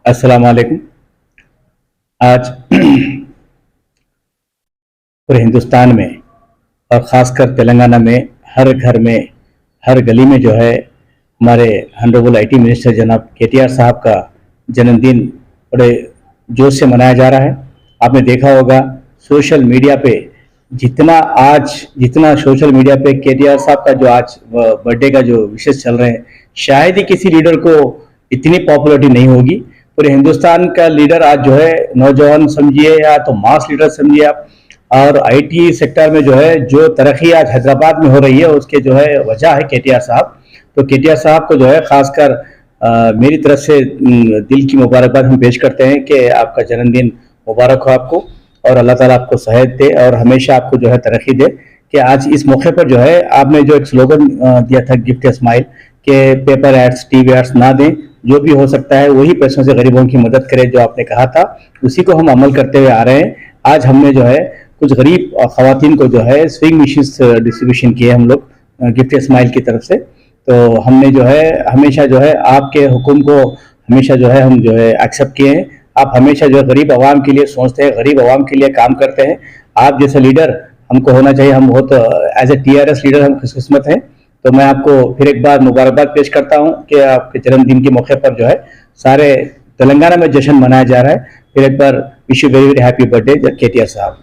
अस्सलाम वालेकुम। आज पूरे हिंदुस्तान में और ख़ासकर तेलंगाना में हर घर में, हर गली में जो है हमारे ऑनरेबल आईटी मिनिस्टर जनाब केटीआर साहब का जन्मदिन बड़े जोश से मनाया जा रहा है। आपने देखा होगा सोशल मीडिया पे जितना सोशल मीडिया पे केटीआर साहब का जो आज बर्थडे का जो विशेष चल रहे हैं, शायद ही किसी लीडर को इतनी पॉपुलरिटी नहीं होगी। पूरे हिंदुस्तान का लीडर आज जो है नौजवान समझिए या तो मास लीडर समझिए आप, और आईटी सेक्टर में जो है जो तरक्की आज हैदराबाद में हो रही है उसके जो है वजह है केटीआर साहब। तो केटीआर साहब को जो है खासकर मेरी तरफ से दिल की मुबारकबाद हम पेश करते हैं कि आपका जन्मदिन मुबारक हो आपको, और अल्लाह ताला आपको सेहत दे और हमेशा आपको जो है तरक्की दे। कि आज इस मौके पर जो है आपने जो एक स्लोगन दिया था गिफ्ट ए स्माइल, के पेपर एड्स टीवी एड्स ना दें, जो भी हो सकता है वही पैसों से गरीबों की मदद करें, जो आपने कहा था उसी को हम अमल करते हुए आ रहे हैं। आज हमने जो है कुछ गरीब खवातीन को जो है स्विंग मशीन डिस्ट्रीब्यूशन किए हम लोग गिफ्ट ए स्माइल की तरफ से। तो हमने जो है हमेशा जो है आपके हुक्म को हमेशा जो है हम जो है एक्सेप्ट किए हैं। आप हमेशा जो है गरीब आवाम के लिए सोचते हैं, गरीब आवाम के लिए काम करते हैं। आप जैसे लीडर हमको होना चाहिए। हम बहुत एज ए टीआरएस लीडर हम खुशकिस्मत हैं। तो मैं आपको फिर एक बार मुबारकबाद पेश करता हूं कि आपके जन्मदिन के मौके पर जो है सारे तेलंगाना में जश्न मनाया जा रहा है। फिर एक बार wish you very very happy birthday KTR साहब।